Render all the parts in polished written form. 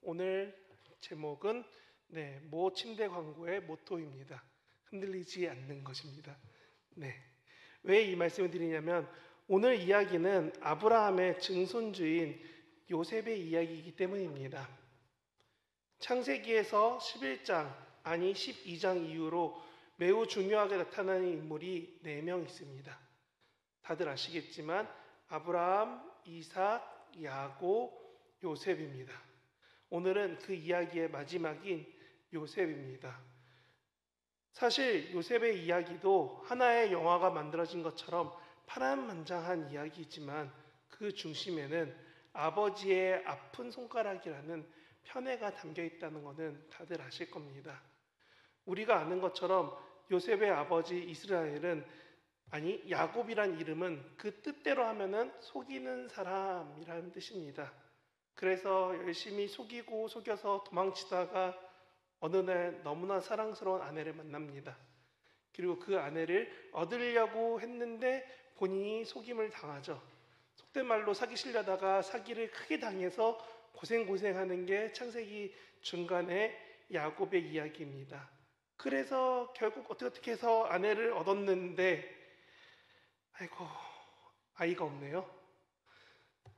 오늘 제목은 모 침대 광고의 모토입니다. 흔들리지 않는 것입니다. 왜 이 말씀을 드리냐면 오늘 이야기는 아브라함의 증손주인 요셉의 이야기이기 때문입니다. 창세기에서 11장 아니 12장 이후로 매우 중요하게 나타나는 인물이 4명 있습니다. 다들 아시겠지만 아브라함, 이삭, 야곱, 요셉입니다. 오늘은 그 이야기의 마지막인 요셉입니다. 사실 요셉의 이야기도 하나의 영화가 만들어진 것처럼 파란만장한 이야기이지만 그 중심에는 아버지의 아픈 손가락이라는 편애가 담겨 있다는 것은 다들 아실 겁니다. 우리가 아는 것처럼 요셉의 아버지 이스라엘은 야곱이란 이름은 그 뜻대로 하면은 속이는 사람이라는 뜻입니다. 그래서 열심히 속이고 속여서 도망치다가 어느 날 너무나 사랑스러운 아내를 만납니다. 그리고 그 아내를 얻으려고 했는데 본인이 속임을 당하죠. 속된 말로 사기치려다가 사기를 크게 당해서 고생하는 게 창세기 중간에 야곱의 이야기입니다. 그래서 결국 어떻게 해서 아내를 얻었는데 아이가 없네요.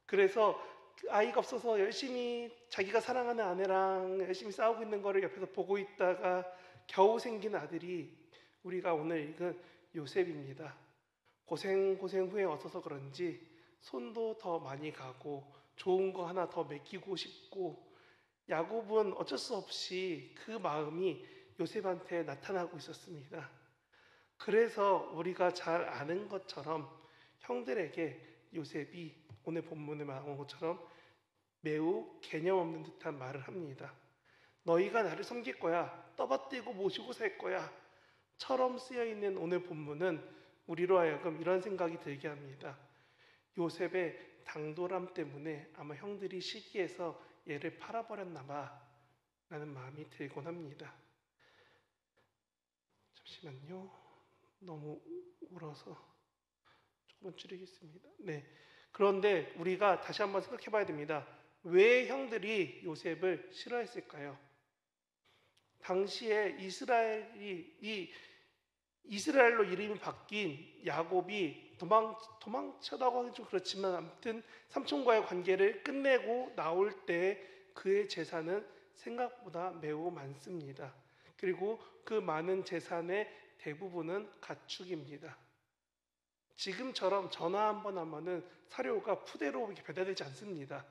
그래서 아이가 없어서 열심히 자기가 사랑하는 아내랑 열심히 싸우고 있는 거를 옆에서 보고 있다가 겨우 생긴 아들이 우리가 오늘 읽은 요셉입니다. 고생 후에 얻어서 그런지 손도 더 많이 가고 좋은 거 하나 더 먹이고 싶고 야곱은 어쩔 수 없이 그 마음이 요셉한테 나타나고 있었습니다. 그래서 우리가 잘 아는 것처럼 형들에게 요셉이 오늘 본문에 나온 것처럼 매우 개념 없는 듯한 말을 합니다. 너희가 나를 섬길 거야. 떠받들고 모시고 살 거야. 처럼 쓰여있는 오늘 본문은 우리로 하여금 이런 생각이 들게 합니다. 요셉의 당돌함 때문에 아마 형들이 시기해서 얘를 팔아버렸나 봐 라는 마음이 들곤 합니다. 잠시만요. 너무 울어서 조금만 줄이겠습니다. 그런데 우리가 다시 한번 생각해 봐야 됩니다. 왜 형들이 요셉을 싫어했을까요? 당시에 이스라엘로 이름이 바뀐 야곱이 도망쳐라고 하긴 좀 그렇지만 아무튼 삼촌과의 관계를 끝내고 나올 때 그의 재산은 생각보다 매우 많습니다. 그리고 그 많은 재산의 대부분은 가축입니다. 지금처럼 전화 한 번 하면은 사료가 푸대로 배달되지 않습니다.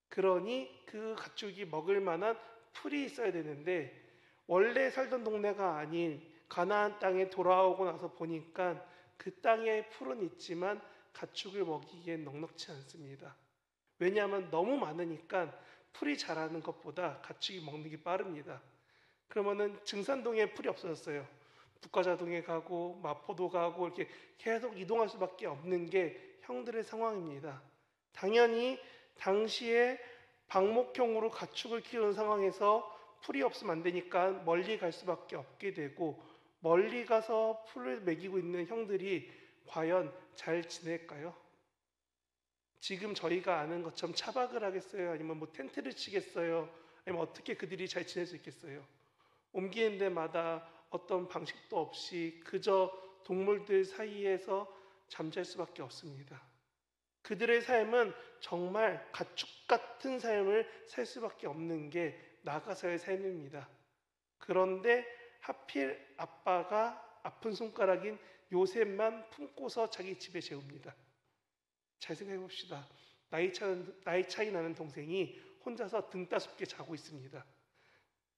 그러니 그 가축이 먹을 만한 풀이 있어야 되는데 원래 살던 동네가 아닌 가나안 땅에 돌아오고 나서 보니까 그 땅에 풀은 있지만 가축을 먹이기엔 넉넉지 않습니다. 왜냐하면 너무 많으니까 풀이 자라는 것보다 가축이 먹는 게 빠릅니다. 그러면은 증산동에 풀이 없어졌어요. 북가자동에 가고 마포도 가고 이렇게 계속 이동할 수밖에 없는 게 형들의 상황입니다. 당연히 당시에 방목형으로 가축을 키우는 상황에서 풀이 없으면 안 되니까 멀리 갈 수밖에 없게 되고 멀리 가서 풀을 먹이고 있는 형들이 과연 잘 지낼까요? 지금 저희가 아는 것처럼 차박을 하겠어요? 아니면 텐트를 치겠어요? 아니면 어떻게 그들이 잘 지낼 수 있겠어요? 옮기는 데마다 어떤 방식도 없이 그저 동물들 사이에서 잠잘 수밖에 없습니다. 그들의 삶은 정말 가축 같은 삶을 살 수밖에 없는 게 나가서의 삶입니다. 그런데 하필 아빠가 아픈 손가락인 요셉만 품고서 자기 집에 재웁니다. 잘 생각해 봅시다. 나이 차이 나는 동생이 혼자서 등 따숩게 자고 있습니다.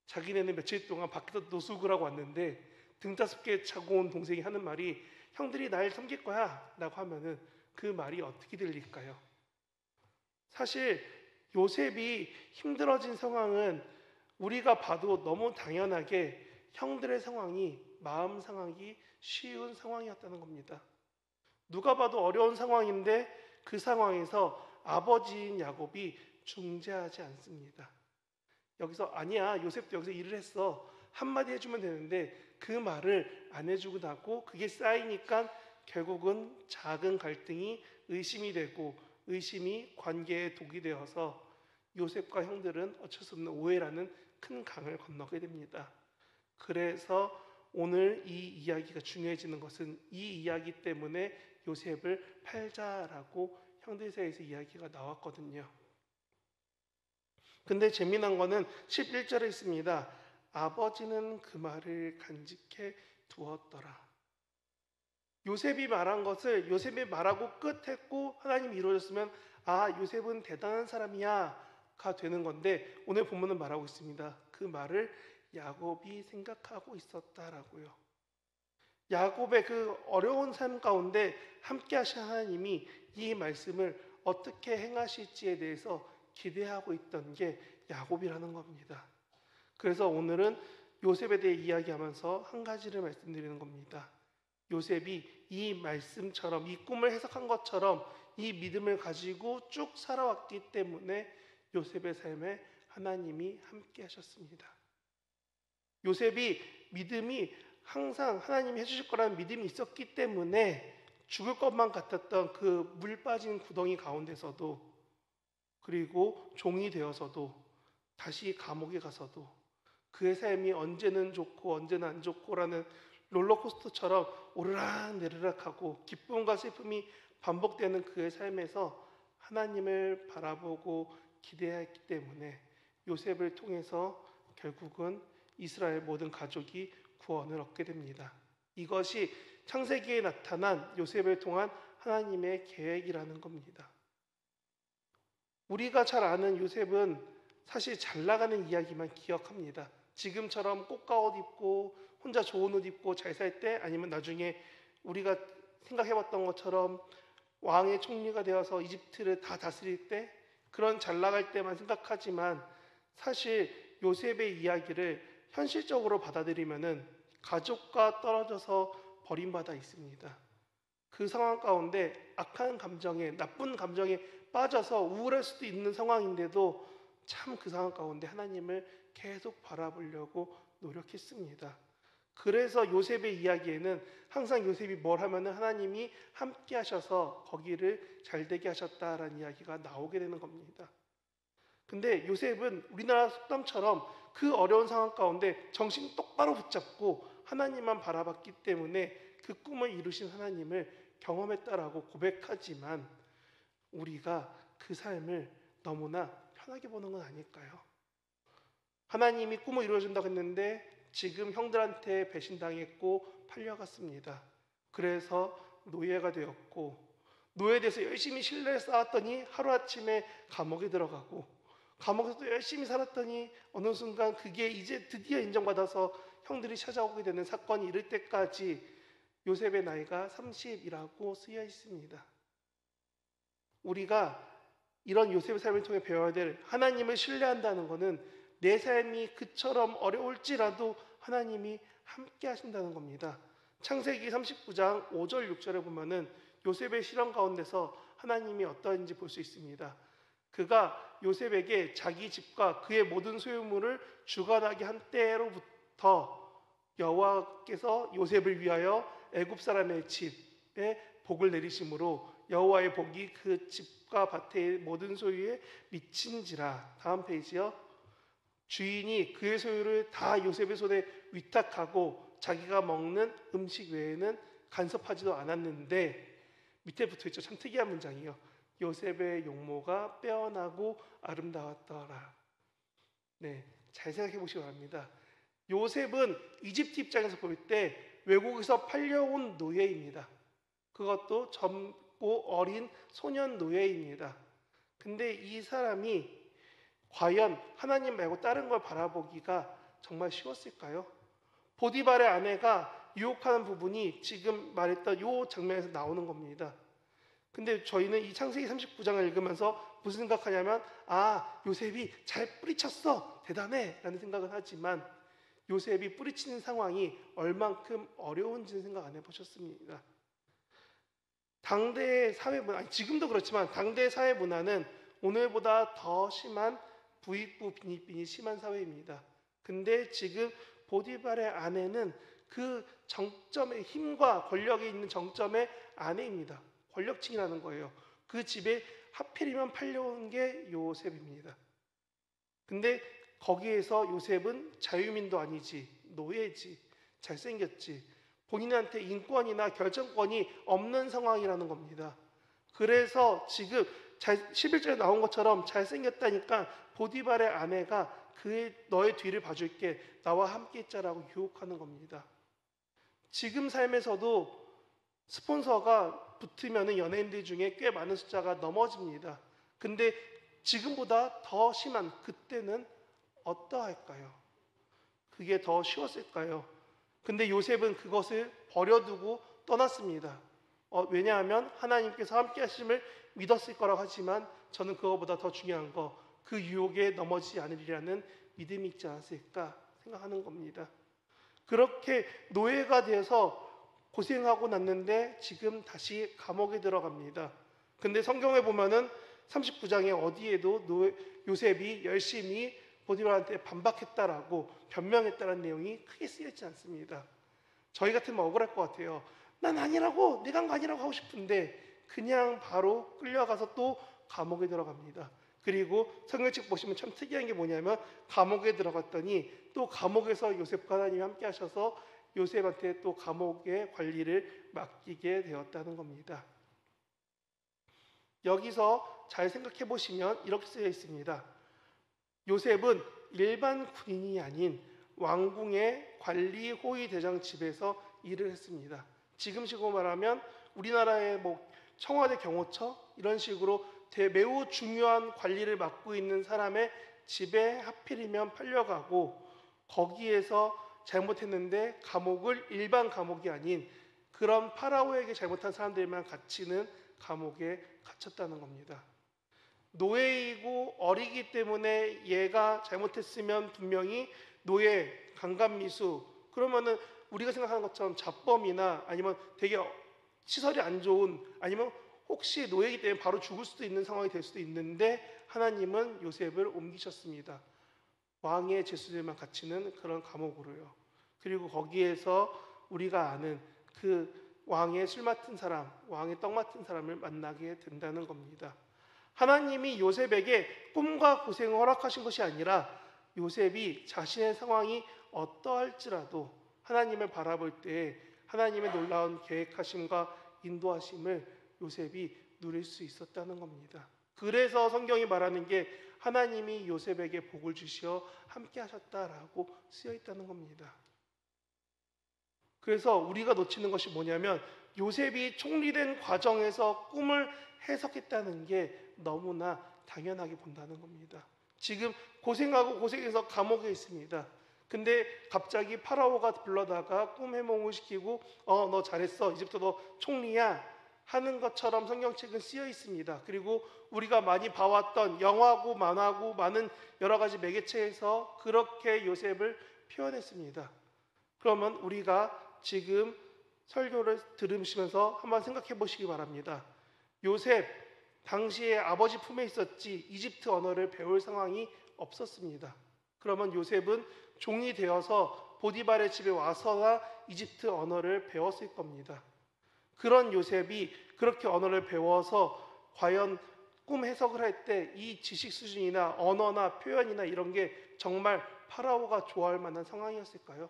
자기네는 며칠 동안 밖에서 노숙을 하고 왔는데 등 따숩게 자고 온 동생이 하는 말이 형들이 날 섬길 거야 라고 하면은 그 말이 어떻게 들릴까요? 사실 요셉이 힘들어진 상황은 우리가 봐도 너무 당연하게 형들의 상황이 마음 상하기 쉬운 상황이었다는 겁니다. 누가 봐도 어려운 상황인데 그 상황에서 아버지인 야곱이 중재하지 않습니다. 여기서 아니야 요셉도 여기서 일을 했어 한마디 해주면 되는데 그 말을 안 해주고 나고 그게 쌓이니까 결국은 작은 갈등이 의심이 되고 의심이 관계에 독이 되어서 요셉과 형들은 어쩔 수 없는 오해라는 큰 강을 건너게 됩니다. 그래서 오늘 이 이야기가 중요해지는 것은 이 이야기 때문에 요셉을 팔자라고 형들 사이에서 이야기가 나왔거든요. 근데 재미난 거는 11절에 있습니다. 아버지는 그 말을 간직해 두었더라. 요셉이 말한 것을 요셉이 말하고 끝했고 하나님이 이루어졌으면 아, 요셉은 대단한 사람이야가 되는 건데 오늘 본문은 말하고 있습니다. 그 말을 야곱이 생각하고 있었다라고요. 야곱의 그 어려운 삶 가운데 함께 하신 하나님이 이 말씀을 어떻게 행하실지에 대해서 기대하고 있던 게 야곱이라는 겁니다. 그래서 오늘은 요셉에 대해 이야기하면서 한 가지를 말씀드리는 겁니다. 요셉이 이 말씀처럼 이 꿈을 해석한 것처럼 이 믿음을 가지고 쭉 살아왔기 때문에 요셉의 삶에 하나님이 함께 하셨습니다. 요셉이 믿음이 항상 하나님이 해주실 거라는 믿음이 있었기 때문에 죽을 것만 같았던 그 물 빠진 구덩이 가운데서도 그리고 종이 되어서도 다시 감옥에 가서도 그의 삶이 언제는 좋고 언제는 안 좋고라는 롤러코스터처럼 오르락 내리락하고 기쁨과 슬픔이 반복되는 그의 삶에서 하나님을 바라보고 기대했기 때문에 요셉을 통해서 결국은 이스라엘 모든 가족이 구원을 얻게 됩니다. 이것이 창세기에 나타난 요셉을 통한 하나님의 계획이라는 겁니다. 우리가 잘 아는 요셉은 사실 잘 나가는 이야기만 기억합니다. 지금처럼 꽃가옷 입고 혼자 좋은 옷 입고 잘 살 때 아니면 나중에 우리가 생각해봤던 것처럼 왕의 총리가 되어서 이집트를 다 다스릴 때 그런 잘 나갈 때만 생각하지만 사실 요셉의 이야기를 현실적으로 받아들이면은 가족과 떨어져서 버림받아 있습니다. 그 상황 가운데 악한 감정에 나쁜 감정에 빠져서 우울할 수도 있는 상황인데도 참 그 상황 가운데 하나님을 계속 바라보려고 노력했습니다. 그래서 요셉의 이야기에는 항상 요셉이 뭘 하면은 하나님이 함께 하셔서 거기를 잘되게 하셨다라는 이야기가 나오게 되는 겁니다. 근데 요셉은 우리나라 속담처럼 그 어려운 상황 가운데 정신 똑바로 붙잡고 하나님만 바라봤기 때문에 그 꿈을 이루신 하나님을 경험했다라고 고백하지만 우리가 그 삶을 너무나 편하게 보는 건 아닐까요? 하나님이 꿈을 이루어준다고 했는데 지금 형들한테 배신당했고 팔려갔습니다. 그래서 노예가 되었고 노예돼서 열심히 신뢰를 쌓았더니 하루아침에 감옥에 들어가고 감옥에서도 열심히 살았더니 어느 순간 그게 이제 드디어 인정받아서 형들이 찾아오게 되는 사건이 이를 때까지 요셉의 나이가 30이라고 쓰여 있습니다. 우리가 이런 요셉의 삶을 통해 배워야 될 하나님을 신뢰한다는 것은 내 삶이 그처럼 어려울지라도 하나님이 함께 하신다는 겁니다. 창세기 39장 5절 6절에 보면은 요셉의 실험 가운데서 하나님이 어떠한지 볼 수 있습니다. 그가 요셉에게 자기 집과 그의 모든 소유물을 주관하게 한 때로부터 여호와께서 요셉을 위하여 애굽 사람의 집에 복을 내리심으로 여호와의 복이 그 집과 밭의 모든 소유에 미친지라. 다음 페이지요. 주인이 그의 소유를 다 요셉의 손에 위탁하고 자기가 먹는 음식 외에는 간섭하지도 않았는데 밑에 붙어있죠. 참 특이한 문장이요. 요셉의 용모가 빼어나고 아름다웠더라. 네, 잘 생각해 보시기 바랍니다. 요셉은 이집트 입장에서 볼 때 외국에서 팔려온 노예입니다. 그것도 젊고 어린 소년 노예입니다. 근데 이 사람이 과연 하나님 말고 다른 걸 바라보기가 정말 쉬웠을까요? 보디발의 아내가 유혹하는 부분이 지금 말했던 이 장면에서 나오는 겁니다. 근데 저희는 이 창세기 39장을 읽으면서 무슨 생각하냐면 아, 요셉이 잘 뿌리쳤어, 대단해 라는 생각은 하지만 요셉이 뿌리치는 상황이 얼만큼 어려운지는 생각 안 해보셨습니다. 당대의 사회문화, 아니 지금도 그렇지만 당대의 사회문화는 오늘보다 더 심한 부익부 빈익빈이 심한 사회입니다. 근데 지금 보디발의 아내는 그 정점의 힘과 권력이 있는 정점의 아내입니다. 권력층이라는 거예요. 그 집에 하필이면 팔려온 게 요셉입니다. 근데 거기에서 요셉은 자유민도 아니지, 노예지, 잘생겼지, 본인한테 인권이나 결정권이 없는 상황이라는 겁니다. 그래서 지금 11절에 나온 것처럼 잘생겼다니까 보디발의 아내가 너의 뒤를 봐줄게, 나와 함께 있자라고 유혹하는 겁니다. 지금 삶에서도 스폰서가 붙으면 연예인들 중에 꽤 많은 숫자가 넘어집니다. 근데 지금보다 더 심한 그때는 어떠할까요? 그게 더 쉬웠을까요? 근데 요셉은 그것을 버려두고 떠났습니다. 왜냐하면 하나님께서 함께 하심을 믿었을 거라고 하지만 저는 그거보다 더 중요한 그 유혹에 넘어지지 않으리라는 믿음이 있지 않았을까 생각하는 겁니다. 그렇게 노예가 되어서 고생하고 났는데 지금 다시 감옥에 들어갑니다. 근데 성경에 보면은 39장에 어디에도 요셉이 열심히 보디발한테 반박했다라고 변명했다는 내용이 크게 쓰여있지 않습니다. 저희 같으면 억울할 것 같아요. 난 아니라고, 내가 한 거 아니라고 하고 싶은데 그냥 바로 끌려가서 또 감옥에 들어갑니다. 그리고 성경책 보시면 참 특이한 게 뭐냐면 감옥에 들어갔더니 또 감옥에서 요셉과 하나님이 함께 하셔서 요셉한테 또 감옥의 관리를 맡기게 되었다는 겁니다. 여기서 잘 생각해 보시면 이렇게 쓰여 있습니다. 요셉은 일반 군인이 아닌 왕궁의 관리 호위 대장 집에서 일을 했습니다. 지금식으로 말하면 우리나라의 청와대 경호처 이런 식으로 매우 중요한 관리를 맡고 있는 사람의 집에 하필이면 팔려가고 거기에서 잘못했는데 감옥을 일반 감옥이 아닌 그런 파라오에게 잘못한 사람들만 갇히는 감옥에 갇혔다는 겁니다. 노예이고 어리기 때문에 얘가 잘못했으면 분명히 노예, 강간미수, 그러면은 우리가 생각하는 것처럼 잡범이나 아니면 되게 시설이 안 좋은, 아니면 혹시 노예이기 때문에 바로 죽을 수도 있는 상황이 될 수도 있는데 하나님은 요셉을 옮기셨습니다. 왕의 제수들만 갇히는 그런 감옥으로요. 그리고 거기에서 우리가 아는 그 왕의 술 맡은 사람, 왕의 떡 맡은 사람을 만나게 된다는 겁니다. 하나님이 요셉에게 꿈과 고생을 허락하신 것이 아니라 요셉이 자신의 상황이 어떠할지라도 하나님을 바라볼 때 하나님의 놀라운 계획하심과 인도하심을 요셉이 누릴 수 있었다는 겁니다. 그래서 성경이 말하는 게 하나님이 요셉에게 복을 주시어 함께 하셨다라고 쓰여 있다는 겁니다. 그래서 우리가 놓치는 것이 뭐냐면 요셉이 총리된 과정에서 꿈을 해석했다는 게 너무나 당연하게 본다는 겁니다. 지금 고생하고 고생해서 감옥에 있습니다. 근데 갑자기 파라오가 불러다가 꿈 해몽을 시키고 너 잘했어, 이제부터 너 총리야 하는 것처럼 성경책은 쓰여 있습니다. 그리고 우리가 많이 봐왔던 영화고 만화고 많은 여러 가지 매개체에서 그렇게 요셉을 표현했습니다. 그러면 우리가 지금 설교를 들으시면서 한번 생각해 보시기 바랍니다. 요셉 당시에 아버지 품에 있었지 이집트 언어를 배울 상황이 없었습니다. 그러면 요셉은 종이 되어서 보디발의 집에 와서나 이집트 언어를 배웠을 겁니다. 그런 요셉이 그렇게 언어를 배워서 과연 꿈 해석을 할 때 이 지식 수준이나 언어나 표현이나 이런 게 정말 파라오가 좋아할 만한 상황이었을까요?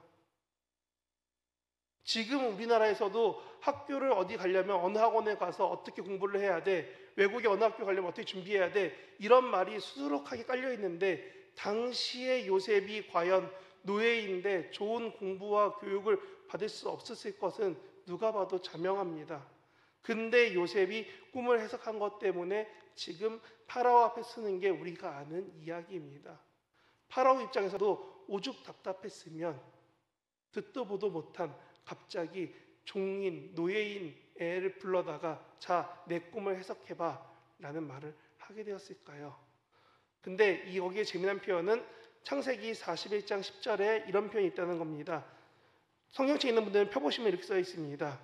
지금 우리나라에서도 학교를 어디 가려면 어느 학원에 가서 어떻게 공부를 해야 돼, 외국에 어느 학교 가려면 어떻게 준비해야 돼, 이런 말이 수두룩하게 깔려 있는데 당시의 요셉이 과연 노예인데 좋은 공부와 교육을 받을 수 없었을 것은 누가 봐도 자명합니다. 근데 요셉이 꿈을 해석한 것 때문에 지금 파라오 앞에 서는 게 우리가 아는 이야기입니다. 파라오 입장에서도 오죽 답답했으면 듣도 보도 못한 갑자기 종인, 노예인 애를 불러다가 자, 내 꿈을 해석해봐 라는 말을 하게 되었을까요? 근데 여기에 재미난 표현은 창세기 41장 10절에 이런 표현이 있다는 겁니다. 성경책에 있는 분들은 펴보시면 이렇게 써 있습니다.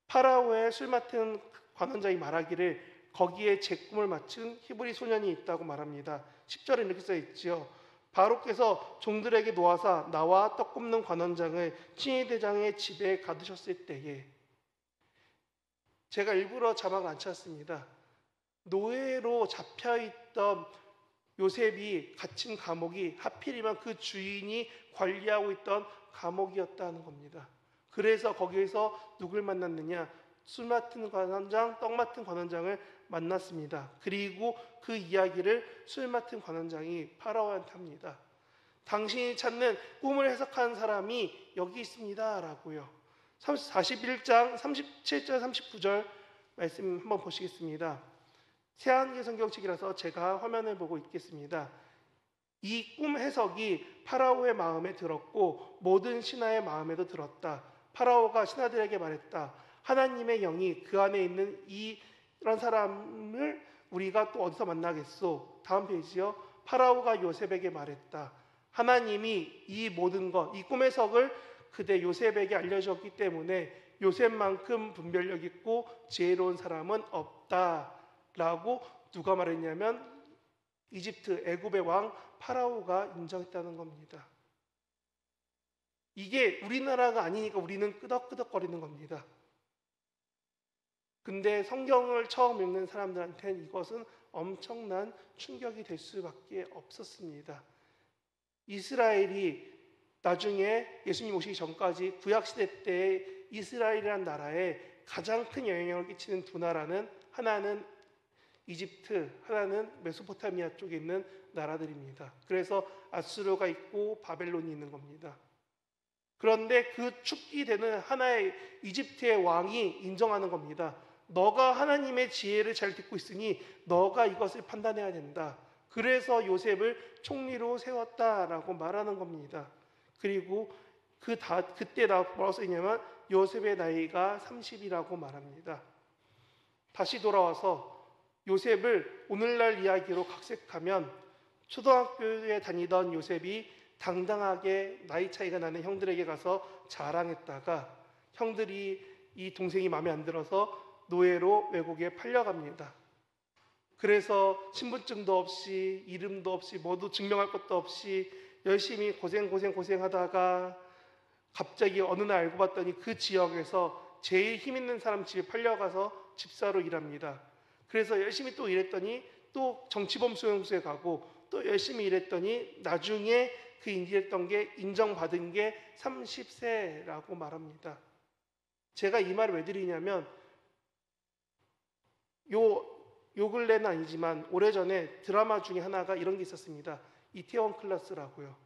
파라오의 술 맡은 관원장이 말하기를 거기에 제 꿈을 맞춘 히브리 소년이 있다고 말합니다. 10절에 이렇게 써 있죠. 바로께서 종들에게 놓아사 나와 떡 굽는 관원장을 친위대장의 집에 가두셨을 때에, 제가 일부러 자막을 안 찾았습니다. 노예로 잡혀있던 요셉이 갇힌 감옥이 하필이면 그 주인이 관리하고 있던 감옥이었다는 겁니다. 그래서 거기에서 누굴 만났느냐? 술 맡은 관원장, 떡 맡은 관원장을 만났습니다. 그리고 그 이야기를 술 맡은 관원장이 파라오한테 합니다. 당신이 찾는 꿈을 해석한 사람이 여기 있습니다 라고요. 41장 37절 39절 말씀 한번 보시겠습니다. 새한개 성경책이라서 제가 화면을 보고 있겠습니다. 이 꿈 해석이 파라오의 마음에 들었고 모든 신하의 마음에도 들었다. 파라오가 신하들에게 말했다. 하나님의 영이 그 안에 있는 이런 사람을 우리가 또 어디서 만나겠소? 다음 페이지요. 파라오가 요셉에게 말했다. 하나님이 이 모든 것, 이 꿈 해석을 그대 요셉에게 알려줬기 때문에 요셉만큼 분별력 있고 지혜로운 사람은 없다라고 누가 말했냐면 이집트 애굽의 왕 파라오가 인정했다는 겁니다. 이게 우리나라가 아니니까 우리는 끄덕끄덕거리는 겁니다. 근데 성경을 처음 읽는 사람들한테는 이것은 엄청난 충격이 될 수밖에 없었습니다. 이스라엘이 나중에 예수님 오시기 전까지 구약시대 때 이스라엘이라는 나라에 가장 큰 영향력을 끼치는 두 나라는 하나는 이집트, 하나는 메소포타미아 쪽에 있는 나라들입니다. 그래서 아수르가 있고 바벨론이 있는 겁니다. 그런데 그 축이 되는 하나의 이집트의 왕이 인정하는 겁니다. 너가 하나님의 지혜를 잘 듣고 있으니 너가 이것을 판단해야 된다. 그래서 요셉을 총리로 세웠다라고 말하는 겁니다. 그리고 그때 뭐라고 써있냐면 요셉의 나이가 30이라고 말합니다. 다시 돌아와서 요셉을 오늘날 이야기로 각색하면 초등학교에 다니던 요셉이 당당하게 나이 차이가 나는 형들에게 가서 자랑했다가 형들이 이 동생이 마음에 안 들어서 노예로 외국에 팔려갑니다. 그래서 신분증도 없이 이름도 없이 뭐도 증명할 것도 없이 열심히 고생하다가 갑자기 어느 날 알고 봤더니 그 지역에서 제일 힘 있는 사람 집에 팔려가서 집사로 일합니다. 그래서 열심히 또 일했더니 또 정치범 수용소에 가고 또 열심히 일했더니 나중에 그 일했던 게 인정받은 게 30세라고 말합니다. 제가 이 말을 왜 드리냐면 요 근래는 아니지만 오래전에 드라마 중에 하나가 이런 게 있었습니다. 이태원 클라스라고요.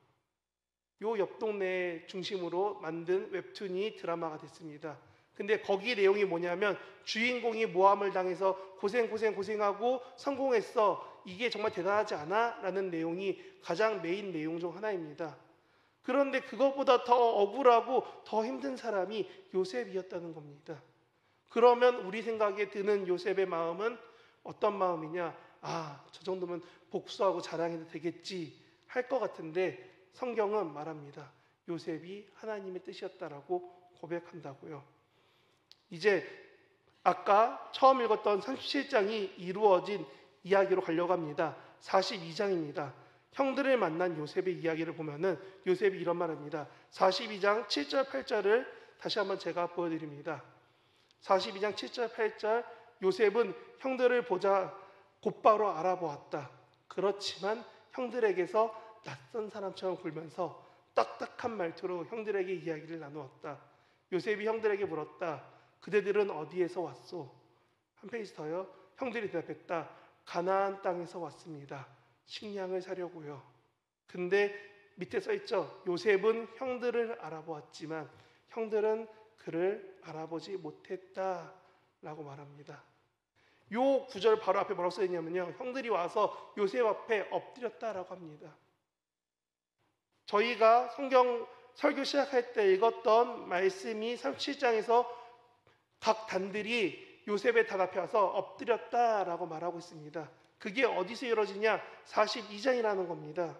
요 옆 동네 중심으로 만든 웹툰이 드라마가 됐습니다. 근데 거기 내용이 뭐냐면 주인공이 모함을 당해서 고생하고 성공했어. 이게 정말 대단하지 않아? 라는 내용이 가장 메인 내용 중 하나입니다. 그런데 그것보다 더 억울하고 더 힘든 사람이 요셉이었다는 겁니다. 그러면 우리 생각에 드는 요셉의 마음은 어떤 마음이냐? 아, 저 정도면 복수하고 자랑해도 되겠지 할 것 같은데 성경은 말합니다. 요셉이 하나님의 뜻이었다라고 고백한다고요. 이제 아까 처음 읽었던 37장이 이루어진 이야기로 가려고 합니다. 42장입니다. 형들을 만난 요셉의 이야기를 보면은 요셉이 이런 말합니다. 42장 7절 8절을 다시 한번 제가 보여드립니다. 42장 7절 8절 요셉은 형들을 보자 곧바로 알아보았다. 그렇지만 형들에게서 낯선 사람처럼 굴면서 딱딱한 말투로 형들에게 이야기를 나누었다. 요셉이 형들에게 물었다. 그대들은 어디에서 왔소? 한 페이지 더요. 형들이 대답했다. 가나안 땅에서 왔습니다. 식량을 사려고요. 근데 밑에 써있죠. 요셉은 형들을 알아보았지만 형들은 그를 알아보지 못했다라고 말합니다. 요 구절 바로 앞에 뭐라고 써있냐면요. 형들이 와서 요셉 앞에 엎드렸다라고 합니다. 저희가 성경 설교 시작할 때 읽었던 말씀이 37장에서 각 단들이 요셉의 단 앞에 와서 엎드렸다라고 말하고 있습니다. 그게 어디서 이루어지냐? 42장이라는 겁니다.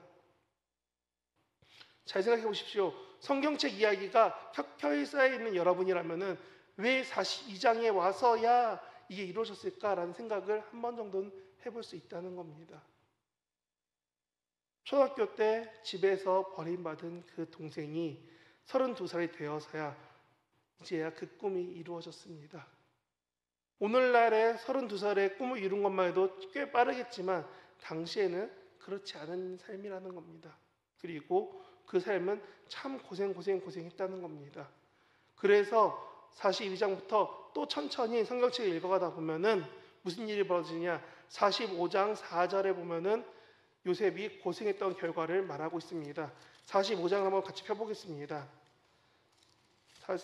잘 생각해 보십시오. 성경책 이야기가 켜켜이 쌓여있는 여러분이라면 왜 42장에 와서야 이게 이루어졌을까라는 생각을 한 번 정도는 해볼 수 있다는 겁니다. 초등학교 때 집에서 버림받은 그 동생이 32살이 되어서야 이제야 그 꿈이 이루어졌습니다. 오늘날에 32살에 꿈을 이룬 것만 해도 꽤 빠르겠지만 당시에는 그렇지 않은 삶이라는 겁니다. 그리고 그 삶은 참 고생했다는 겁니다. 그래서 42장부터 또 천천히 성경책을 읽어가다 보면은 무슨 일이 벌어지냐, 45장 4절에 보면은 요셉이 고생했던 결과를 말하고 있습니다. 45장을 한번 같이 펴보겠습니다.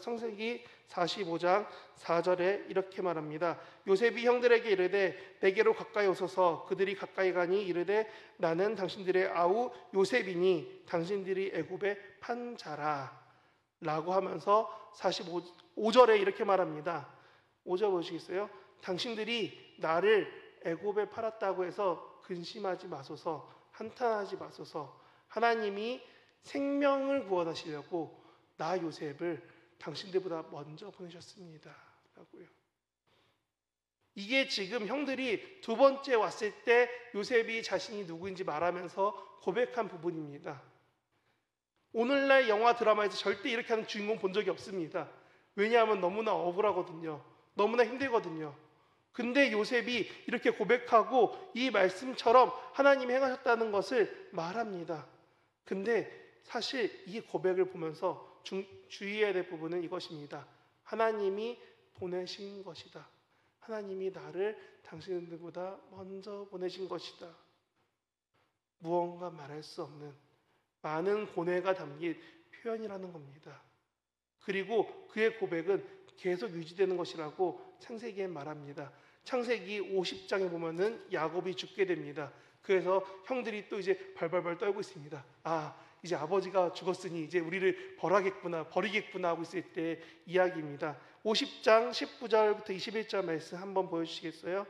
창세기 45장 4절에 이렇게 말합니다. 요셉이 형들에게 이르되 내게로 가까이 오소서. 그들이 가까이 가니 이르되 나는 당신들의 아우 요셉이니 당신들이 애굽에 판 자라 라고 하면서 45절에 이렇게 말합니다. 5절 보시겠어요? 당신들이 나를 애굽에 팔았다고 해서 근심하지 마소서. 한탄하지 마소서. 하나님이 생명을 구원하시려고 나 요셉을 당신들보다 먼저 보내셨습니다 라고요. 이게 지금 형들이 두 번째 왔을 때 요셉이 자신이 누구인지 말하면서 고백한 부분입니다. 오늘날 영화 드라마에서 절대 이렇게 하는 주인공 본 적이 없습니다. 왜냐하면 너무나 억울하거든요. 너무나 힘들거든요. 근데 요셉이 이렇게 고백하고 이 말씀처럼 하나님이 행하셨다는 것을 말합니다. 근데 사실 이 고백을 보면서 주의해야 될 부분은 이것입니다. 하나님이 보내신 것이다. 하나님이 나를 당신들보다 먼저 보내신 것이다. 무언가 말할 수 없는 많은 고뇌가 담긴 표현이라는 겁니다. 그리고 그의 고백은 계속 유지되는 것이라고 창세기에 말합니다. 창세기 50장에 보면은 야곱이 죽게 됩니다. 그래서 형들이 또 이제 발발발 떨고 있습니다. 이제 아버지가 죽었으니 이제 우리를 버리겠구나 하고 있을 때 이야기입니다. 50장 19절부터 21절 말씀 한번 보여주시겠어요?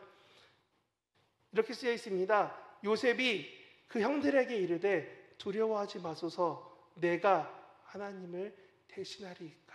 이렇게 쓰여 있습니다. 요셉이 그 형들에게 이르되 두려워하지 마소서. 내가 하나님을 대신하리이까.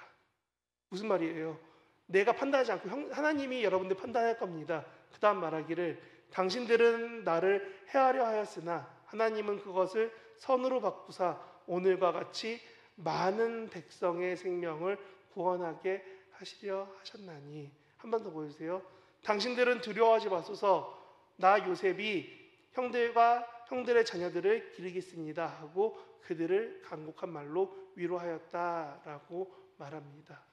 무슨 말이에요? 내가 판단하지 않고 하나님이 여러분들 판단할 겁니다. 그 다음 말하기를 당신들은 나를 해하려 하였으나 하나님은 그것을 선으로 바꾸사 오늘과 같이 많은 백성의 생명을 구원하게 하시려 하셨나니. 한 번 더 보여주세요. 당신들은 두려워하지 마소서. 나 요셉이 형들의 자녀들을 기르겠습니다 하고 그들을 간곡한 말로 위로하였다라고 말합니다.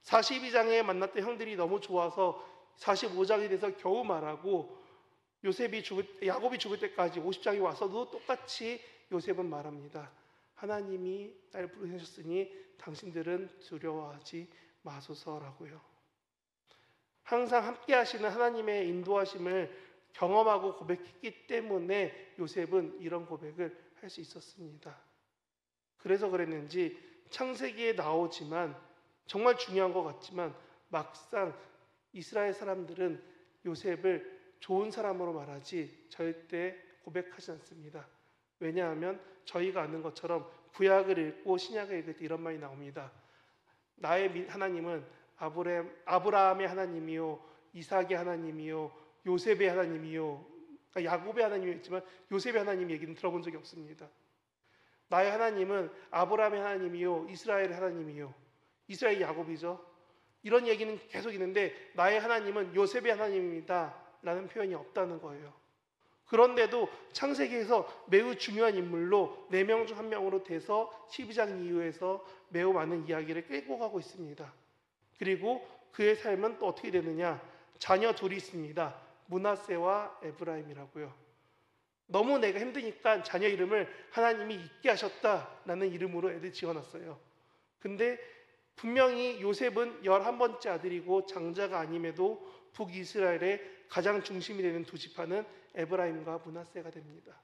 42장에 만났던 형들이 너무 좋아서 45장이 돼서 겨우 말하고 야곱이 죽을 때까지 50장이 와서도 똑같이 요셉은 말합니다. 하나님이 날 부르셨으니 당신들은 두려워하지 마소서라고요. 항상 함께 하시는 하나님의 인도하심을 경험하고 고백했기 때문에 요셉은 이런 고백을 할 수 있었습니다. 그래서 그랬는지 창세기에 나오지만 정말 중요한 것 같지만 막상 이스라엘 사람들은 요셉을 좋은 사람으로 말하지 절대 고백하지 않습니다. 왜냐하면 저희가 아는 것처럼 구약을 읽고 신약을 읽을 때 이런 말이 나옵니다. 나의 하나님은 아브라함의 하나님이요 이삭의 하나님이요 요셉의 하나님이요, 야곱의 하나님이었지만 요셉의 하나님 얘기는 들어본 적이 없습니다. 나의 하나님은 아브라함의 하나님이요 이스라엘의 하나님이요. 이스라엘이 야곱이죠. 이런 얘기는 계속 있는데 나의 하나님은 요셉의 하나님입니다 라는 표현이 없다는 거예요. 그런데도 창세기에서 매우 중요한 인물로 4명 중 1명으로 돼서 12장 이후에서 매우 많은 이야기를 끌고 가고 있습니다. 그리고 그의 삶은 또 어떻게 되느냐, 자녀 둘이 있습니다. 므낫세와 에브라임이라고요. 너무 내가 힘드니까 자녀 이름을 하나님이 잊게 하셨다라는 이름으로 애들 지어놨어요. 근데 분명히 요셉은 11번째 아들이고 장자가 아님에도 북이스라엘의 가장 중심이 되는 두 지파는 에브라임과 므낫세가 됩니다.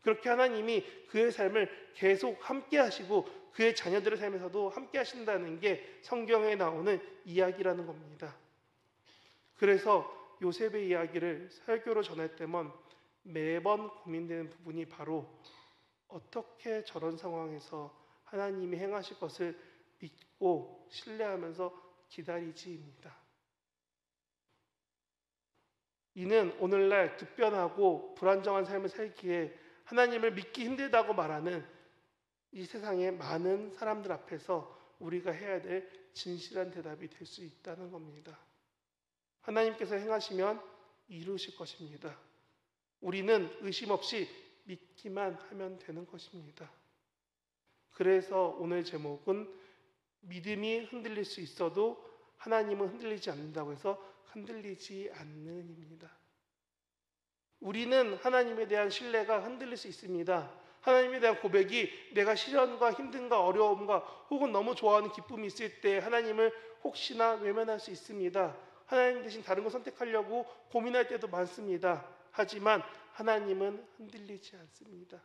그렇게 하나님이 그의 삶을 계속 함께 하시고 그의 자녀들의 삶에서도 함께 하신다는 게 성경에 나오는 이야기라는 겁니다. 그래서 요셉의 이야기를 설교로 전할 때면 매번 고민되는 부분이 바로 어떻게 저런 상황에서 하나님이 행하실 것을 믿고 신뢰하면서 기다리지입니다. 이는 오늘날 급변하고 불안정한 삶을 살기에 하나님을 믿기 힘들다고 말하는 이 세상의 많은 사람들 앞에서 우리가 해야 될 진실한 대답이 될 수 있다는 겁니다. 하나님께서 행하시면 이루실 것입니다. 우리는 의심 없이 믿기만 하면 되는 것입니다. 그래서 오늘 제목은 믿음이 흔들릴 수 있어도 하나님은 흔들리지 않는다고 해서 흔들리지 않는입니다. 우리는 하나님에 대한 신뢰가 흔들릴 수 있습니다. 하나님에 대한 고백이 내가 시련과 힘듦과 어려움과 혹은 너무 좋아하는 기쁨이 있을 때 하나님을 혹시나 외면할 수 있습니다. 하나님 대신 다른 걸 선택하려고 고민할 때도 많습니다. 하지만 하나님은 흔들리지 않습니다.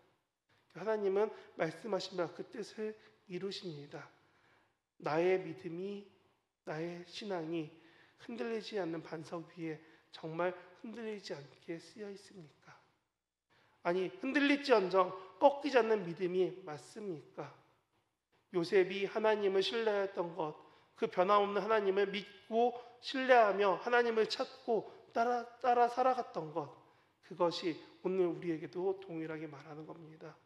하나님은 말씀하신 바 그 뜻을 이루십니다. 나의 믿음이, 나의 신앙이 흔들리지 않는 반석 위에 정말 흔들리지 않게 쓰여 있습니까? 아니, 흔들릴지언정 꺾이지 않는 믿음이 맞습니까? 요셉이 하나님을 신뢰했던 것, 그 변함없는 하나님을 믿고 신뢰하며 하나님을 찾고 따라 살아갔던 것, 그것이 오늘 우리에게도 동일하게 말하는 겁니다.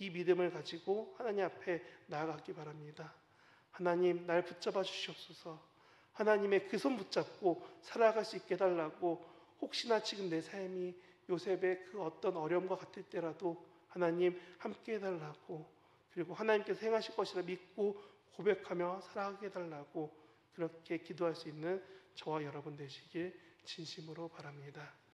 이 믿음을 가지고 하나님 앞에 나아가기 바랍니다. 하나님, 날 붙잡아 주시옵소서. 하나님의 그 손 붙잡고 살아갈 수 있게 해달라고, 혹시나 지금 내 삶이 요셉의 그 어떤 어려움과 같을 때라도 하나님 함께 해달라고, 그리고 하나님께서 행하실 것이라 믿고 고백하며 살아가게 해달라고, 그렇게 기도할 수 있는 저와 여러분 되시길 진심으로 바랍니다.